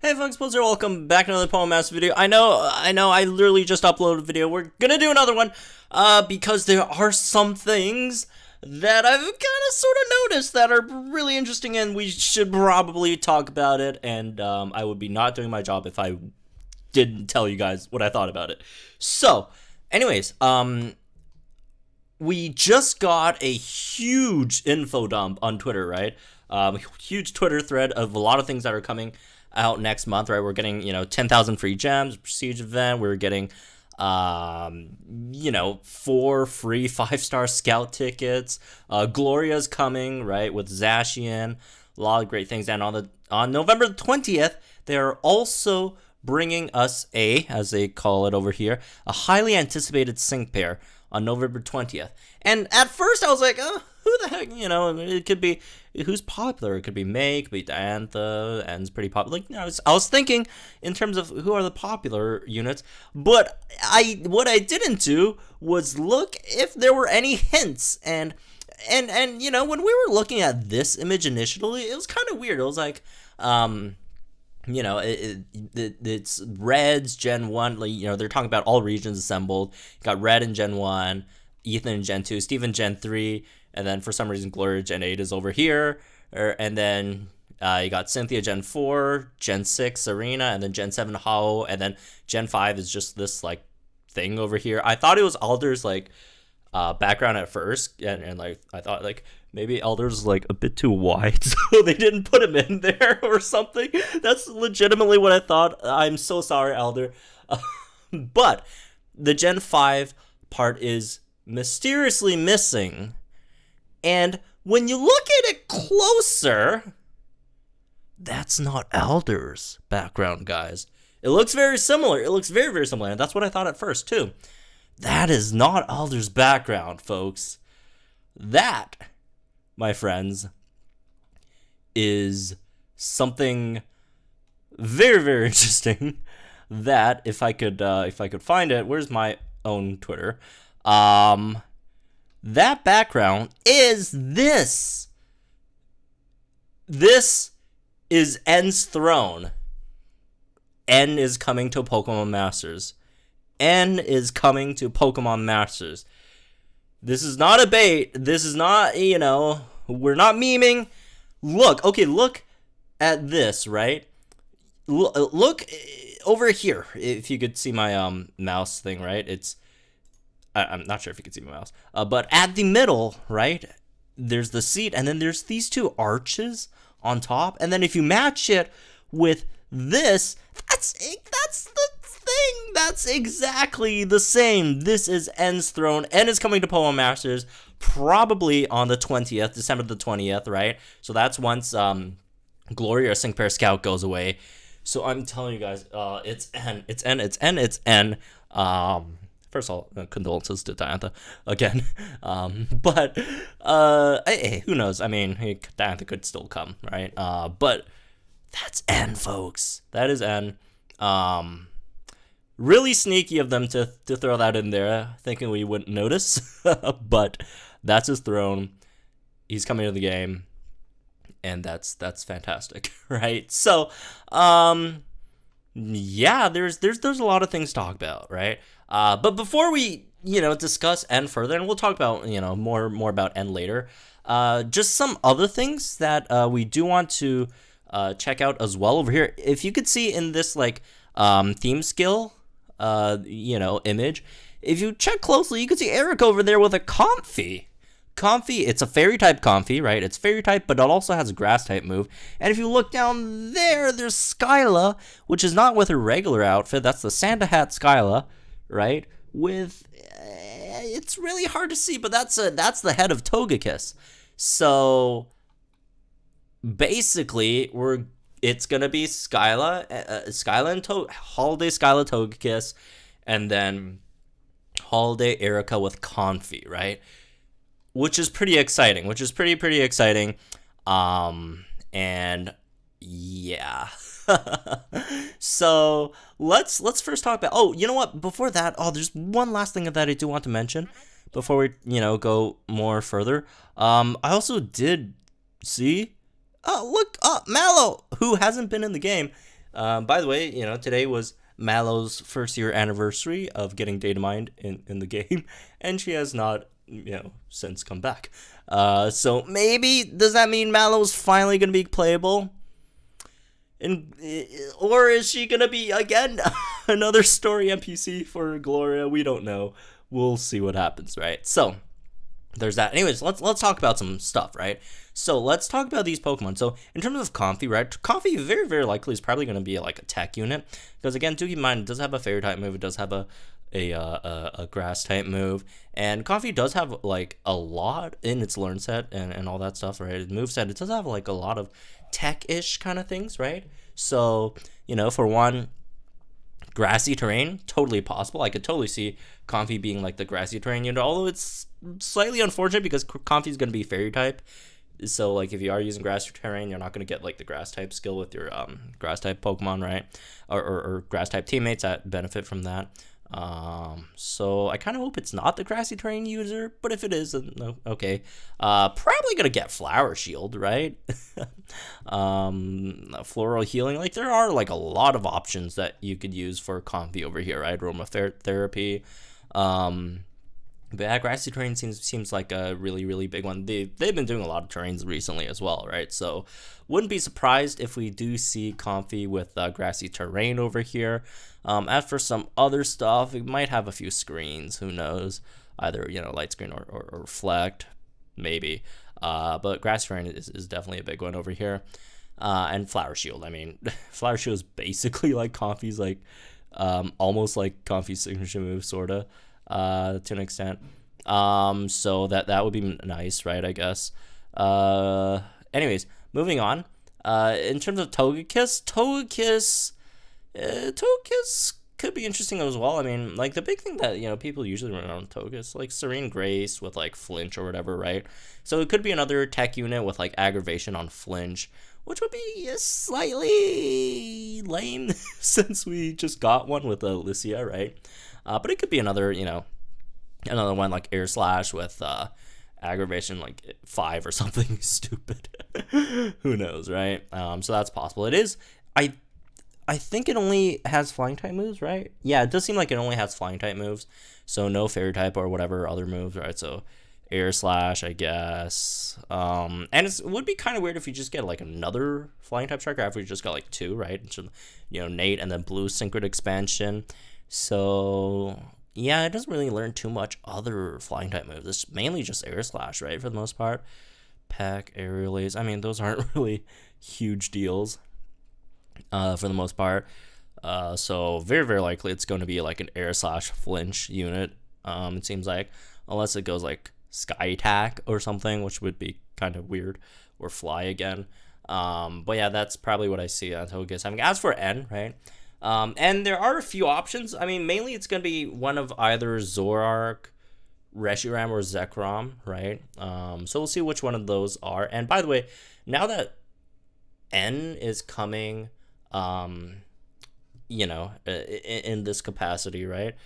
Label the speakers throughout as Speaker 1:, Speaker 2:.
Speaker 1: Hey folks, Poser, welcome back to another Poem Master video. I know, I literally just uploaded a video. We're gonna do another one, because there are some things that I've kind of sort of noticed that are really interesting and we should probably talk about it, and I would be not doing my job if I didn't tell you guys what I thought about it. So, anyways, we just got a huge info dump on Twitter, right? Huge Twitter thread of a lot of things that are coming out next month, right? We're getting, 10,000 free gems, prestige event. We're getting, 4 free 5-star scout tickets. Gloria's coming, right, with Zacian. A lot of great things. And on November 20th, they're also bringing us as they call it over here, a highly anticipated sync pair on November 20th. And at first I was like, oh, who the heck, it could be, who's popular? It could be May, it could be Diantha, and pretty popular. Like, I was thinking in terms of who are the popular units, but what I didn't do was look if there were any hints, and when we were looking at this image initially, it was kind of weird. It was like, it's Red's Gen 1, they're talking about all regions assembled. You got Red in Gen 1, Ethan in Gen 2, Steven Gen 3, and then for some reason Gloria Gen 8 is over here. And then you got Cynthia Gen 4, Gen 6 Serena, and then Gen 7 Hao, and then Gen 5 is just this like thing over here. I thought it was Alder's like background at first, and like I thought like maybe Elder's like a bit too wide, so they didn't put him in there or something. That's legitimately what I thought. I'm so sorry, Elder. But the Gen 5 part is mysteriously missing. And when you look at it closer, that's not Elder's background, guys. It looks very similar. It looks very, very similar. And that's what I thought at first, too. That is not Elder's background, folks. That, my friends, is something very, very interesting. That if I could find it, where's my own Twitter? That background is this. This is N's throne. N is coming to Pokemon Masters. N is coming to Pokemon Masters. This is not a bait. This is not, we're not memeing. Look at this, right? Look over here. If you could see my mouse thing, right? I'm not sure if you can see my mouse. But at the middle, right, there's the seat, and then there's these two arches on top. And then if you match it with this, that's the thing. That's exactly the same. This is N's throne. N is coming to Pokemon Masters probably on the 20th, December the 20th, right? So that's once Gloria or Sync Pair Scout goes away. So I'm telling you guys, it's N. First of all, condolences to Diantha again. But hey, who knows? I mean, Diantha could still come, right? But that's N, folks. That is N. Really sneaky of them to throw that in there, thinking we wouldn't notice. But that's his throne. He's coming to the game, and that's fantastic, right? So, yeah, there's a lot of things to talk about, right? But before we, discuss N further, and we'll talk about, more about N later, just some other things that we do want to check out as well over here. If you could see in this, like, theme skill, image, if you check closely, you can see Erika over there with a Comfey. Comfey, it's a fairy type Comfey, right? It's fairy type, but it also has a grass type move. And if you look down there, there's Skyla, which is not with her regular outfit. That's the Santa hat Skyla, right? With it's really hard to see, but that's the head of Togekiss. So basically, it's gonna be Skyla and Holiday Skyla Togekiss, and then Holiday Erika with Comfey, right? Which is pretty exciting. Which is pretty exciting. And yeah. So let's first talk about. Oh, you know what? Before that, there's one last thing that I do want to mention before we go more further. I also did see. Oh, look, Mallow, who hasn't been in the game, By the way, today was Mallow's first year anniversary of getting Datamined in the game, and she has not, since come back. So maybe, does that mean Mallow's finally going to be playable? Or is she going to be, again, another story NPC for Gloria? We don't know. We'll see what happens, right? So, there's that. Anyways, let's talk about some stuff, right? So let's talk about these Pokemon. So in terms of Comfey, right? Comfey very, very likely is probably going to be like a tech unit, because again, do keep in mind, it does have a fairy type move. It does have a grass type move, and Comfey does have like a lot in its learn set and all that stuff, right? Move set, it does have like a lot of tech-ish kind of things, right? So for one, grassy terrain, totally possible. I could totally see Comfey being like the grassy terrain unit, although it's slightly unfortunate because Comfey's going to be fairy type. So like if you are using grassy terrain, you're not going to get like the grass type skill with your grass type Pokemon, right? Or grass type teammates that benefit from that. So I kind of hope it's not the grassy terrain user, but if it is, then okay. Probably gonna get Flower Shield, right? Floral Healing, like there are like a lot of options that you could use for Comfey over here, right? Aromatherapy. But yeah, grassy terrain seems like a really, really big one. They've been doing a lot of terrains recently as well, right? So wouldn't be surprised if we do see Comfey with grassy terrain over here. As for some other stuff, it might have a few screens. Who knows? Either light screen or reflect, maybe. But grassy terrain is definitely a big one over here. And Flower Shield. I mean, Flower Shield is basically like Comfey's, like almost like Comfey's signature move, sorta. To an extent. So that would be nice, right? I guess. Anyways, moving on. In terms of Togekiss could be interesting as well. I mean, like the big thing that people usually run on Togekiss, like Serene Grace with like flinch or whatever, right? So it could be another tech unit with like aggravation on flinch, which would be slightly lame since we just got one with Alicia, right? But it could be another one like Air Slash with aggravation like 5 or something stupid. Who knows, right? So that's possible. It is. I think it only has flying type moves, right? Yeah, it does seem like it only has flying type moves. So no fairy type or whatever other moves, right? So Air Slash, I guess. And it would be kind of weird if you just get like another flying type striker after you just got like 2, right? So, Nate and then Blue Synchro expansion. So yeah, it doesn't really learn too much other flying type moves. It's mainly just Air Slash, right, for the most part. Peck, Aerial Ace. I mean, those aren't really huge deals for the most part. So very, very likely it's going to be like an Air Slash flinch unit. It seems like, unless it goes like Sky Attack or something, which would be kind of weird, or Fly again. But yeah, that's probably what I see on Togekiss. I mean, as for N, right? And there are a few options. I mean, mainly it's going to be one of either Zoroark, Reshiram, or Zekrom, right? So we'll see which one of those are. And by the way, now that N is coming, in this capacity, right?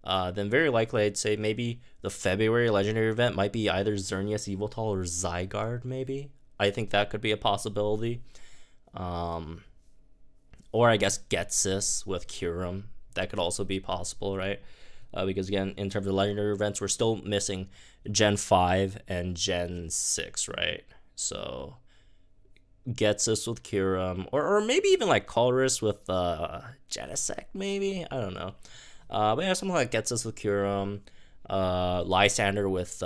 Speaker 1: Then very likely I'd say maybe the February Legendary event might be either Xerneas Yveltal or Zygarde, maybe. I think that could be a possibility. Or I guess Getsis with Kyurem. That could also be possible, right? Because again, in terms of legendary events, we're still missing Gen 5 and Gen 6, right? So Getsis with Kyurem. Or maybe even like Colress with Genesect, maybe? I don't know. But yeah, something like Getsis with Kyurem. Lysander with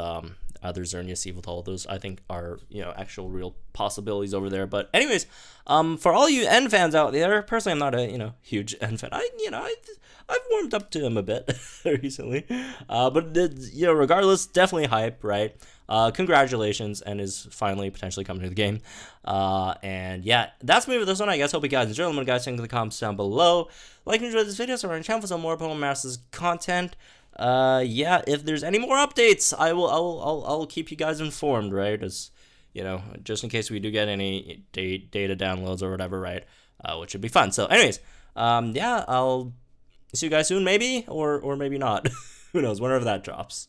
Speaker 1: other Xerneas Yveltal. Those I think are actual real possibilities over there. But anyways, for all you N fans out there, personally I'm not a huge N fan. I've warmed up to him a bit recently. But regardless, definitely hype, right? Congratulations, and is finally potentially coming to the game. And yeah, that's me with this one. I guys hope you guys enjoyed. Let me know guys think in the comments down below. Like and enjoy this video, subscribe to our channel for some more Pokemon Masters content. Yeah, if there's any more updates, I'll keep you guys informed, right? As just in case we do get any data downloads or whatever, right? Which would be fun. So anyways, yeah, I'll see you guys soon, maybe, or maybe not. Who knows, whenever that drops.